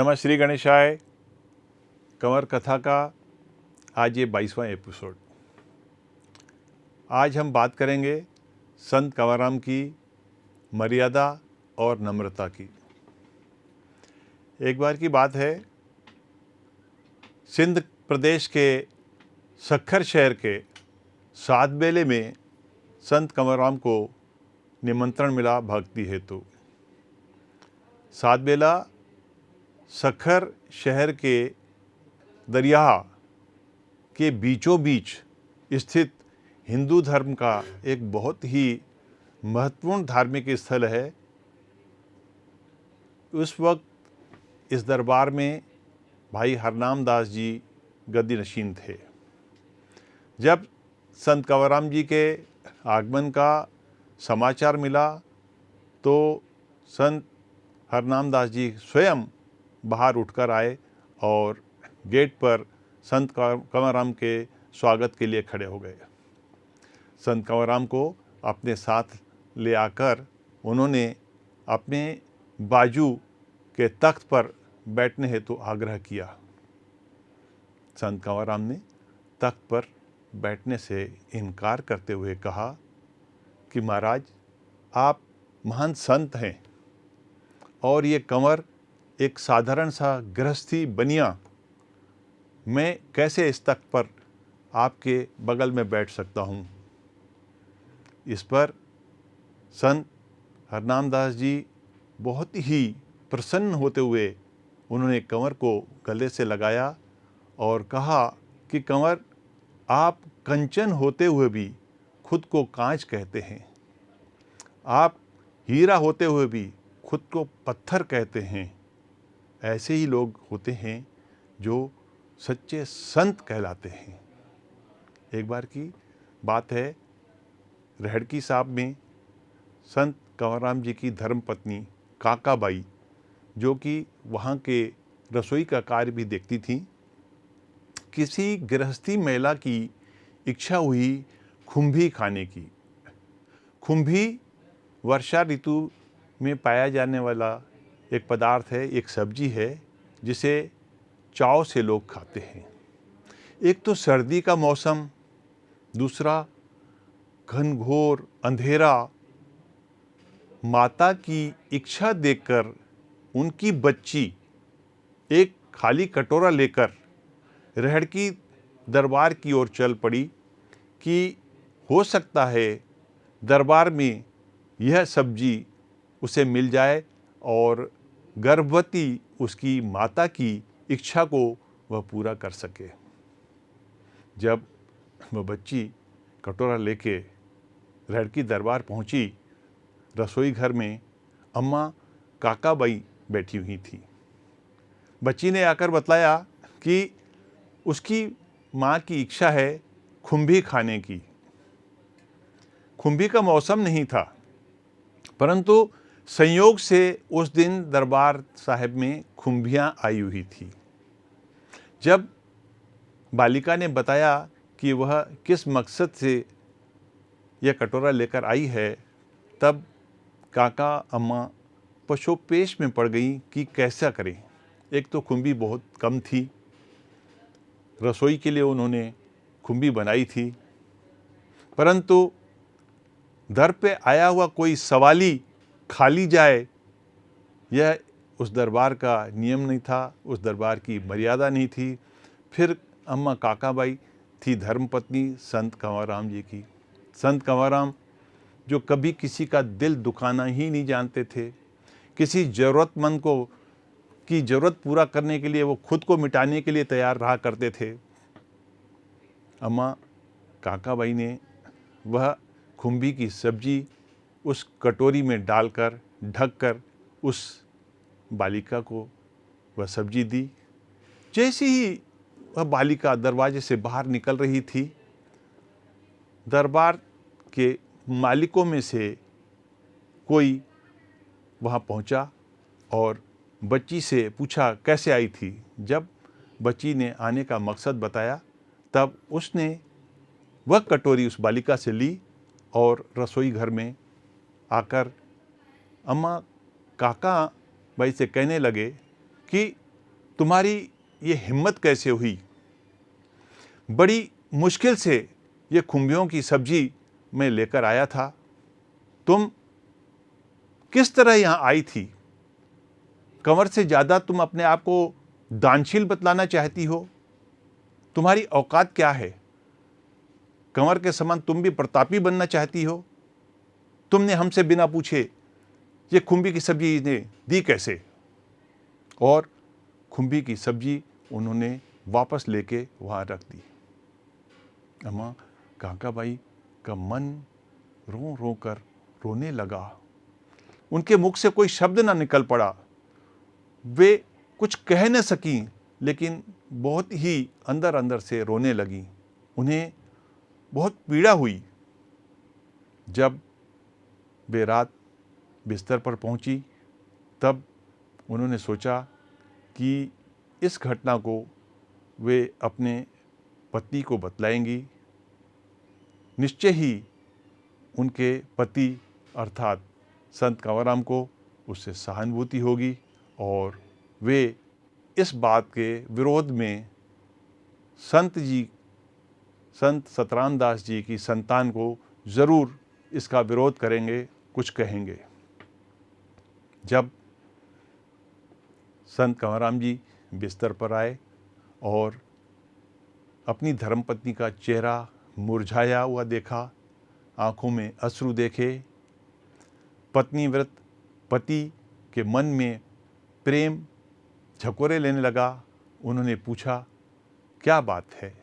नमः श्री गणेशाय। कंवर कथा का आज ये 22वां एपिसोड। आज हम बात करेंगे संत कंवराम की मर्यादा और नम्रता की। एक बार की बात है, सिंध प्रदेश के सक्खर शहर के सातबेले में संत कंवराम को निमंत्रण मिला भक्ति हेतु। सातबेला सक्खर शहर के दरिया के बीचों बीच स्थित हिंदू धर्म का एक बहुत ही महत्वपूर्ण धार्मिक स्थल है। उस वक्त इस दरबार में भाई हरनाम दास जी गद्दी नशीन थे। जब संत कंवराम जी के आगमन का समाचार मिला तो संत हरनाम दास जी स्वयं बाहर उठकर आए और गेट पर संत कंवराम के स्वागत के लिए खड़े हो गए। संत कंवराम को अपने साथ ले आकर उन्होंने अपने बाजू के तख्त पर बैठने हेतु आग्रह किया। संत कंवराम ने तख्त पर बैठने से इनकार करते हुए कहा कि महाराज, आप महान संत हैं और ये कंवर एक साधारण सा गृहस्थी बनिया, मैं कैसे इस तख्त पर आपके बगल में बैठ सकता हूँ। इस पर संत हरनाम दास जी बहुत ही प्रसन्न होते हुए उन्होंने कंवर को गले से लगाया और कहा कि कंवर, आप कंचन होते हुए भी खुद को कांच कहते हैं, आप हीरा होते हुए भी खुद को पत्थर कहते हैं। ऐसे ही लोग होते हैं जो सच्चे संत कहलाते हैं। एक बार की बात है, रेहड़की साहब में संत कंवराम जी की धर्मपत्नी काकाबाई, जो कि वहाँ के रसोई का कार्य भी देखती थी, किसी गृहस्थी महिला की इच्छा हुई खुम्भी खाने की। खुम्भी वर्षा ऋतु में पाया जाने वाला एक पदार्थ है, एक सब्जी है जिसे चाव से लोग खाते हैं। एक तो सर्दी का मौसम, दूसरा घनघोर अंधेरा। माता की इच्छा देखकर उनकी बच्ची एक खाली कटोरा लेकर रेहड़की दरबार की ओर चल पड़ी कि हो सकता है दरबार में यह सब्जी उसे मिल जाए और गर्भवती उसकी माता की इच्छा को वह पूरा कर सके। जब वह बच्ची कटोरा लेके रेहड़की दरबार पहुंची, रसोई घर में अम्मा काकाबाई बैठी हुई थी। बच्ची ने आकर बतलाया कि उसकी माँ की इच्छा है खुम्भी खाने की। खुम्भी का मौसम नहीं था, परंतु संयोग से उस दिन दरबार साहिब में खुम्भियाँ आई हुई थी। जब बालिका ने बताया कि वह किस मकसद से यह कटोरा लेकर आई है, तब काका अम्मा पशोपेश में पड़ गई कि कैसा करें। एक तो खुम्भी बहुत कम थी, रसोई के लिए उन्होंने खुम्भी बनाई थी, परंतु दर पे आया हुआ कोई सवाली खाली जाए, यह उस दरबार का नियम नहीं था, उस दरबार की मर्यादा नहीं थी। फिर अम्मा काकाबाई थी धर्मपत्नी संत कंवराम जी की। संत कंवराम जो कभी किसी का दिल दुखाना ही नहीं जानते थे, किसी ज़रूरतमंद को की ज़रूरत पूरा करने के लिए वो खुद को मिटाने के लिए तैयार रहा करते थे। अम्मा काकाबाई ने वह खुम्भी की सब्जी उस कटोरी में डालकर ढककर उस बालिका को वह सब्जी दी। जैसे ही वह बालिका दरवाजे से बाहर निकल रही थी, दरबार के मालिकों में से कोई वहाँ पहुँचा और बच्ची से पूछा कैसे आई थी। जब बच्ची ने आने का मकसद बताया, तब उसने वह कटोरी उस बालिका से ली और रसोई घर में आकर अम्मा काका बाई से कहने लगे कि तुम्हारी ये हिम्मत कैसे हुई? बड़ी मुश्किल से ये खुम्बियों की सब्जी मैं लेकर आया था, तुम किस तरह यहाँ आई थी? कंवर से ज़्यादा तुम अपने आप को दानशील बतलाना चाहती हो? तुम्हारी औकात क्या है? कंवर के समान तुम भी प्रतापी बनना चाहती हो? तुमने हमसे बिना पूछे ये खुम्बी की सब्जी ने दी कैसे? और खुम्बी की सब्जी उन्होंने वापस लेके वहाँ रख दी। अम्मा काकाबाई का मन रो रो कर रोने लगा। उनके मुख से कोई शब्द ना निकल पड़ा। वे कुछ कह न सकी, लेकिन बहुत ही अंदर अंदर से रोने लगी। उन्हें बहुत पीड़ा हुई। जब वे रात बिस्तर पर पहुंची, तब उन्होंने सोचा कि इस घटना को वे अपने पति को बतलाएंगी। निश्चय ही उनके पति अर्थात संत कंवराम को उससे सहानुभूति होगी और वे इस बात के विरोध में संत सतराम दास जी की संतान को ज़रूर इसका विरोध करेंगे, कुछ कहेंगे। जब संत कंवराम जी बिस्तर पर आए और अपनी धर्मपत्नी का चेहरा मुरझाया हुआ देखा, आंखों में अश्रु देखे, पत्नी व्रत पति के मन में प्रेम झकोरे लेने लगा। उन्होंने पूछा, क्या बात है?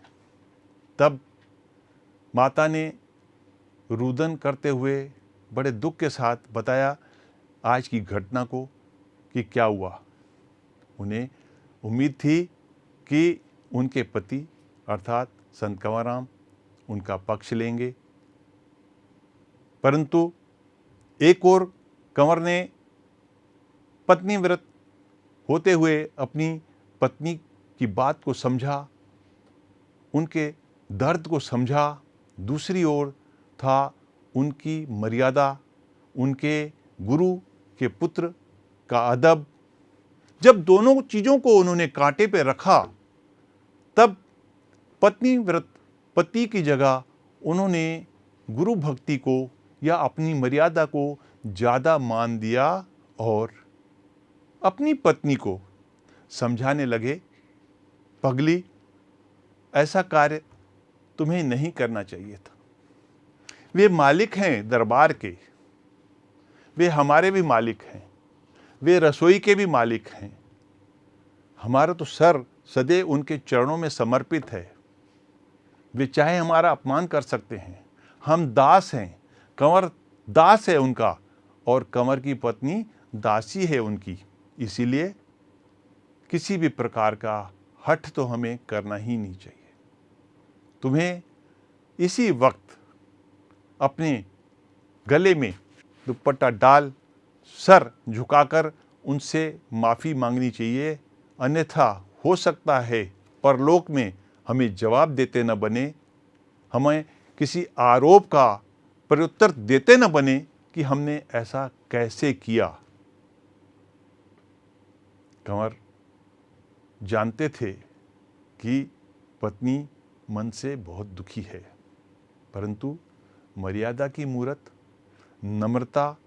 तब माता ने रुदन करते हुए बड़े दुख के साथ बताया आज की घटना को कि क्या हुआ। उन्हें उम्मीद थी कि उनके पति अर्थात संत कंवराम उनका पक्ष लेंगे, परंतु एक और कंवर ने पत्नी व्रत होते हुए अपनी पत्नी की बात को समझा, उनके दर्द को समझा। दूसरी ओर था उनकी मर्यादा, उनके गुरु के पुत्र का अदब। जब दोनों चीज़ों को उन्होंने कांटे पे रखा, तब पत्नी व्रत पति की जगह उन्होंने गुरु भक्ति को या अपनी मर्यादा को ज़्यादा मान दिया और अपनी पत्नी को समझाने लगे, पगली, ऐसा कार्य तुम्हें नहीं करना चाहिए था। वे मालिक हैं दरबार के, वे हमारे भी मालिक हैं, वे रसोई के भी मालिक हैं। हमारा तो सर सदैव उनके चरणों में समर्पित है। वे चाहे हमारा अपमान कर सकते हैं, हम दास हैं। कंवर दास है उनका और कंवर की पत्नी दासी है उनकी। इसीलिए किसी भी प्रकार का हठ तो हमें करना ही नहीं चाहिए। तुम्हें इसी वक्त अपने गले में दुपट्टा डाल सर झुकाकर उनसे माफ़ी मांगनी चाहिए, अन्यथा हो सकता है परलोक में हमें जवाब देते न बने, हमें किसी आरोप का प्रत्युत्तर देते न बने कि हमने ऐसा कैसे किया। कंवर जानते थे कि पत्नी मन से बहुत दुखी है, परंतु मर्यादा की मूरत, नम्रता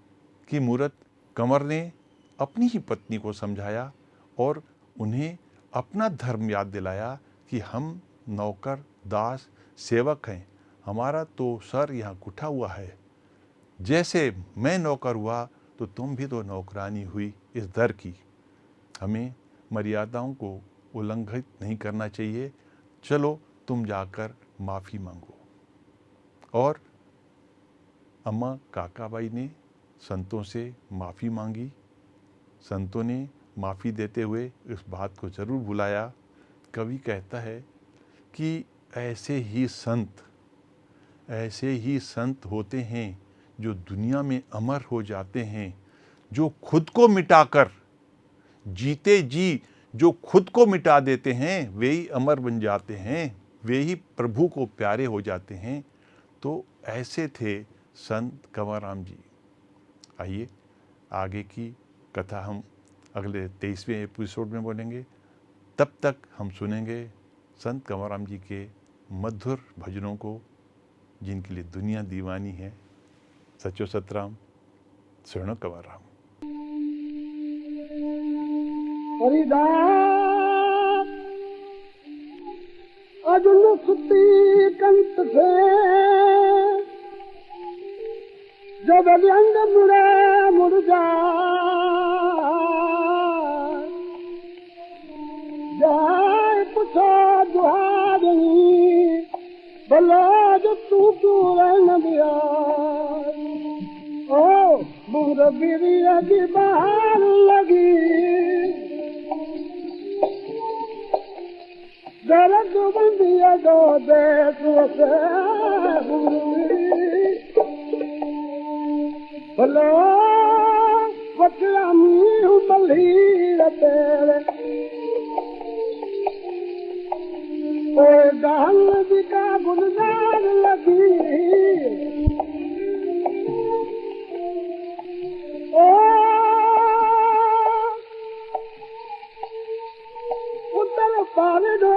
की मूरत कंवर ने अपनी ही पत्नी को समझाया और उन्हें अपना धर्म याद दिलाया कि हम नौकर दास सेवक हैं। हमारा तो सर यहाँ उठा हुआ है। जैसे मैं नौकर हुआ तो तुम भी तो नौकरानी हुई इस दर की। हमें मर्यादाओं को उल्लंघित नहीं करना चाहिए। चलो तुम जाकर माफ़ी मांगो। और अम्मा काकाबाई ने संतों से माफ़ी मांगी। संतों ने माफ़ी देते हुए इस बात को ज़रूर भुलाया। कवि कहता है कि ऐसे ही संत होते हैं जो दुनिया में अमर हो जाते हैं, जो खुद को मिटाकर जीते जी जो खुद को मिटा देते हैं वे ही अमर बन जाते हैं, वे ही प्रभु को प्यारे हो जाते हैं। तो ऐसे थे संत कंवराम जी। आइए आगे की कथा हम अगले 23वें एपिसोड में बोलेंगे। तब तक हम सुनेंगे संत कंवरराम जी के मधुर भजनों को, जिनके लिए दुनिया दीवानी है। सचो सतराम, शरणो कंवरराम। हरिदास अजुन सुती कंत से जब व्यंग मुड़े मुड़ जा जाए पूछो दुहारी भला जो तू क्यों रहने दिया। ओ बूंद बिरिया की बाहर लगी दर्द बंदिया दो देश से भलो वकलामी उमली तेरे ओए गाल दिका गुलजार लगी ओ उत्तर पारे दो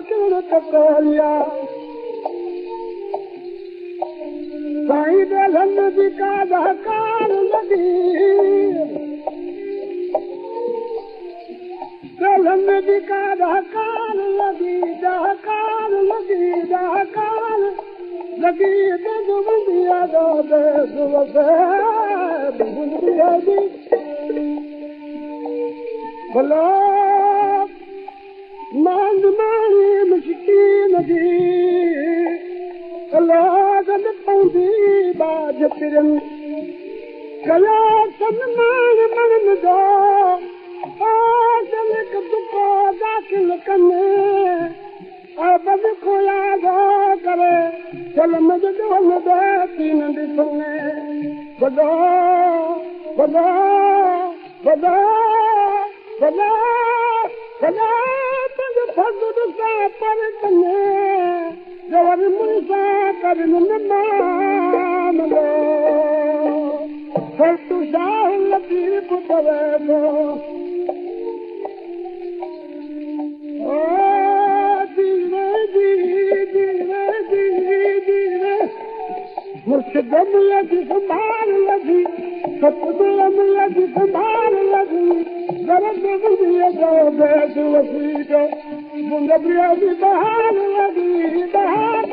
किरण टकोरिया साईं बेलन दिका दहकार लगी बेलन दिका दहकार लगी दहकार लगी दहकार लगी बंदिया दो देश बंदिया दी भलो मांग मारी मुश्की लगी गद पौधी बाज पिरन कया सन्मान मन दो जलक दुको दाखिल कने बद खोया दो करे चल मुझे दोन दे तीन दिसने बदो बदो बदो बदो बदो तंग फगुद सा पर कने जवर मुसा करन मान लो फिर तू शाह लगी पुतवे दो मुर्शिद लगी संभाल लगी सतगुरु लगी संभाल लगी दर्द बुझिए दो देश वसीको बूंद प्रिया की बहार लगी बहार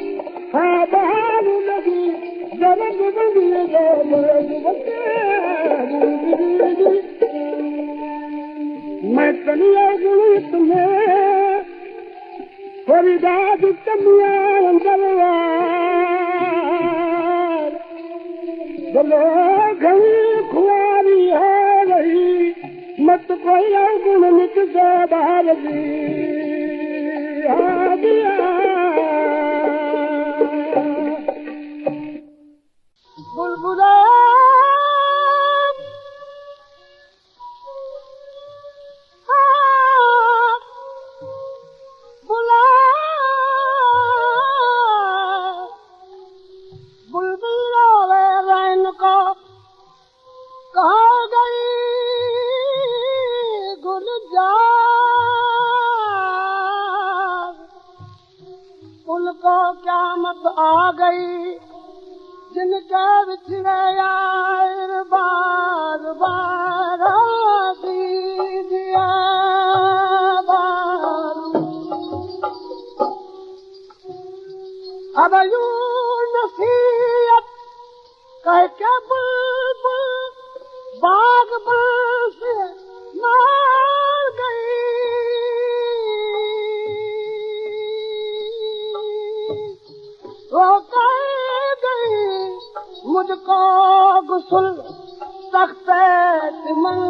हाँ बहार लगी दर्द बुझिए दो देश वसीको मैं कनिया गुणी तुम्हें फरीदाद कमिया अंदरवार बोलो घनी खुआरी है रही मत कोई गुण नित से बाहर दी बुलबुला आ गई जिनका बिछड़े यार बार बार दीजिए अब यूं नसीहत कह के बुलबुल बाग से मार गई वो कह गई मुझको गुस्ल तख्त मन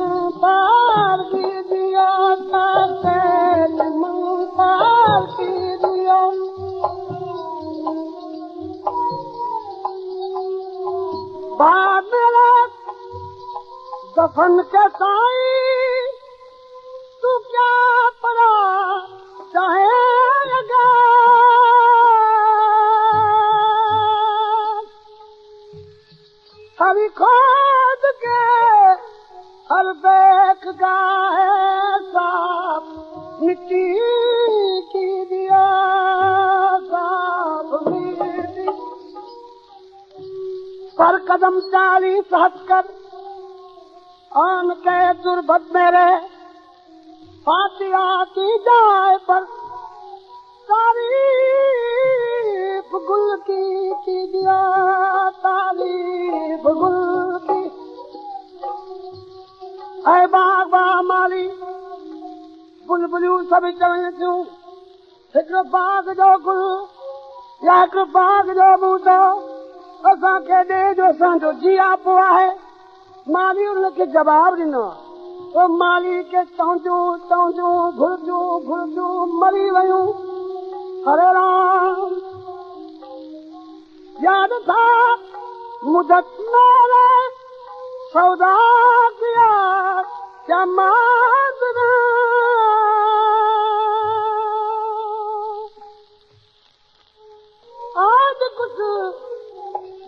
पार कीजिए तख्त मन पार कीजिए बाद में दफन के साई तू क्या पड़ा चाहेगा हरी खोद के हर देख गाए साफ मिट्टी की दिया साफ मिट्टी पर कदम 40 हटकर आन के तुरबत मेरे फातिया की जाए पर तारीफ गुल की दिया तारीफ गुल की ऐ बाबा माली बुलबुलियूं सभु चवनि थियूं हिकिड़ो बाग जो गुल या हिकिड़ो बाग जो बूटो असांखे ॾे जो असांजो जिया पोइ आहे माली हुनखे जवाबु ॾिनो ओ माली खे चवंदियूं चवंदियूं घुरदियूं घुरदियूं मरी वियूं हरे राम याद था मुदत मेरे सौदा किया क्या माजरा आज कुछ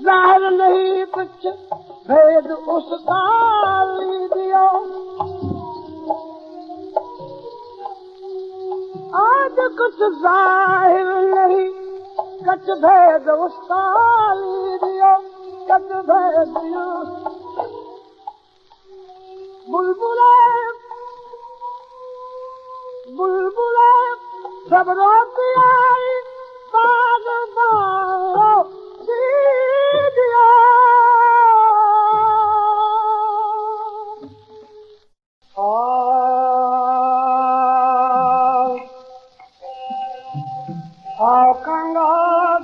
जाहिर नहीं कुछ भेद उस काली दियो आज कुछ जाहिर नहीं कच भेद उस काली दियो कच भेद दियो बुलबुले बुलबुले सब रोती आई बाग बारो दिया आओ कंगा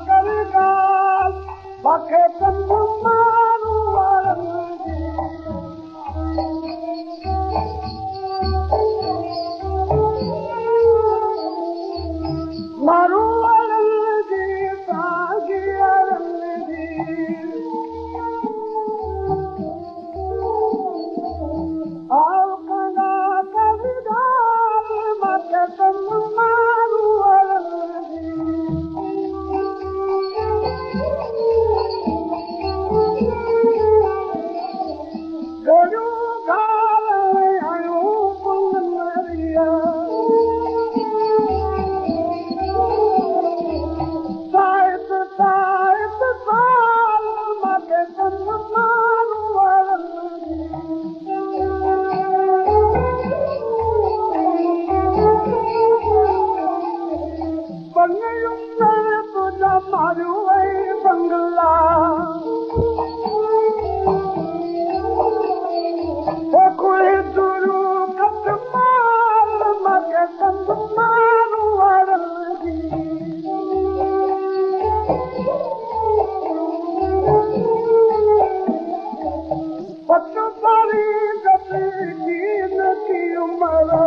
करगा बाके तंबू मारू मारू बंगला कोई दुरू कट माल मगे तंद मारू वारंगी पत्तों पारी गपी की नदी उमरा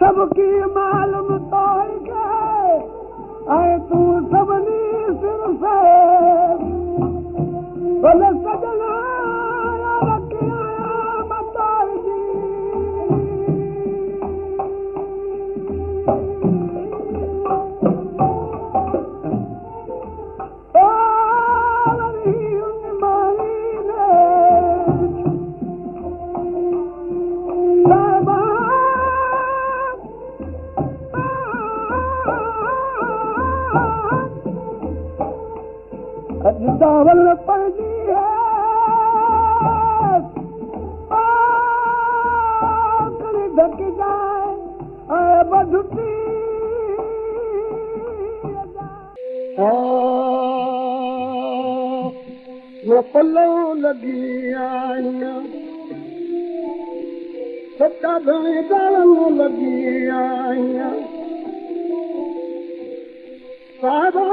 सबकी मालूम तोड़ के आए तू सबनी सिर से बोले सजना रखिया बताई जी दावल पड़ी है कड़ी ढक जाए आए बधुती वो पल्लो लगी आइया सच्चा धनी दालन लगी आइया साहबा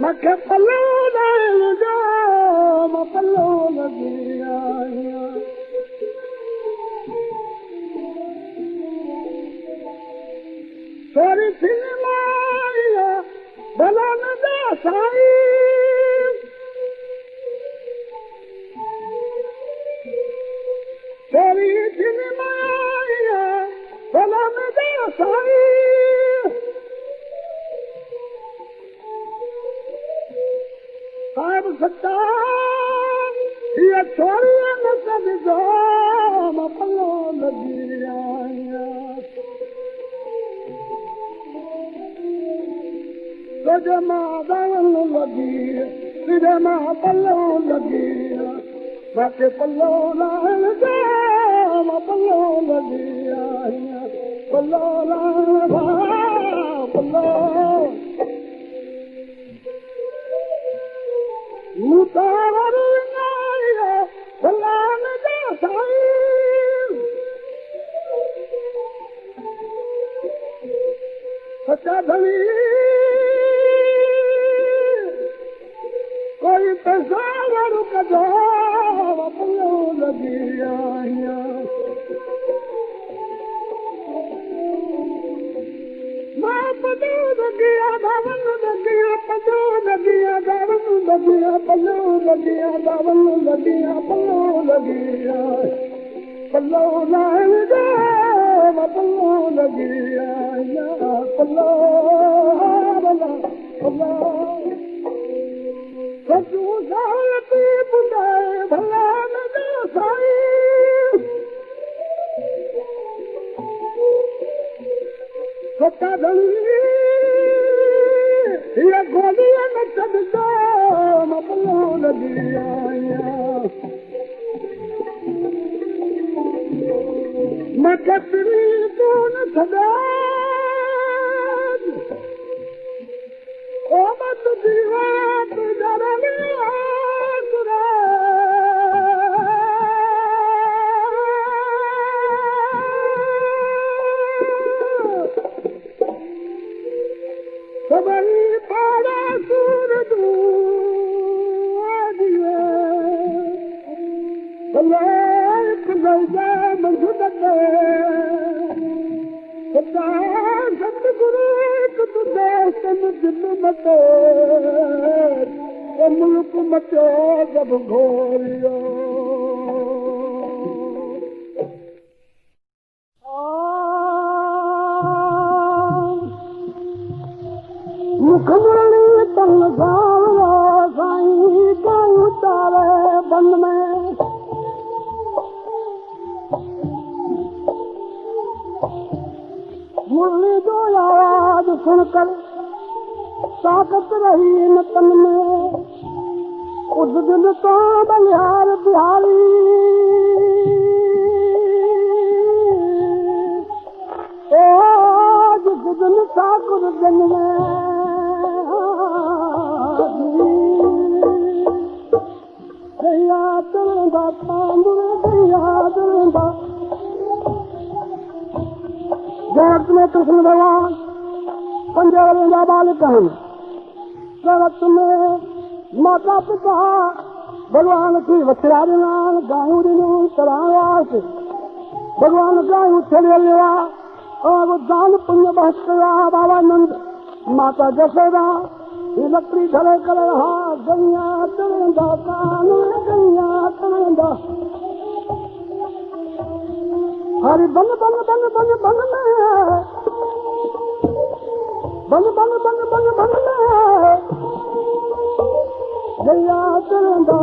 मखे पल्लो जो मैं पल्लो लगी आइया सोरी सिनेमाया भला न साई सोरी सिनेमाया भला न साई साहब सच्चा ये छोरी न सदो मैं पल्लो लगी आइया तुझे मां दावल लगी तुझे मां पल्लो लगी मैं पल्लो लाल जा मैं पल्लो लगी आइया पल्लो लाल पल्लो मुतावर आया भला न साई सच्चा धनी पेशावर कदो पलो लगी आया मां पलो लगिया दावन लगिया पलो लगिया दावन लगिया पलो लगिया दावन लगिया पलो लगिया पलो लाल दे पलो लगिया पलो पलो सचू सालती बुंदाए भला न साई सता धनी ये गोलियां न चढ़दा मपलो लगी आया मैं कतरी तो न सदा ओ मत दीवा तुझरा सुरा सबरी पारा सूर दूरिया बलाक गलजा मंजुदते सदा सतगुरु तू दोस्तन दिल मतो ओ मुल्क मतो जब घोरियो मुखमणी तंग सावला साईं काऊ तारे बंद में मुरली दो आवाज सुनकर ताकत रही न तन में उस दिन तो बलिहार बिहारी ओ जिस दिन ठाकुर दिन में गैया चलंदा तांबुर गैया चलंदा जगत में कृष्ण भगवान पंजाबा बालिक हैं जगत में माता पिता भगवान की वछड़ा दिनान गायू दिनों तरावास भगवान गायू छड़े लेवा और दान पुण्य बहत्या बाबा नंद माता जसोदा ये लकड़ी धरे कर रहा गैया तरेंदा कान गैया तरेंदा हरि बन बन बन बन बन में बन बन बन बन बन में गैया तरेंदा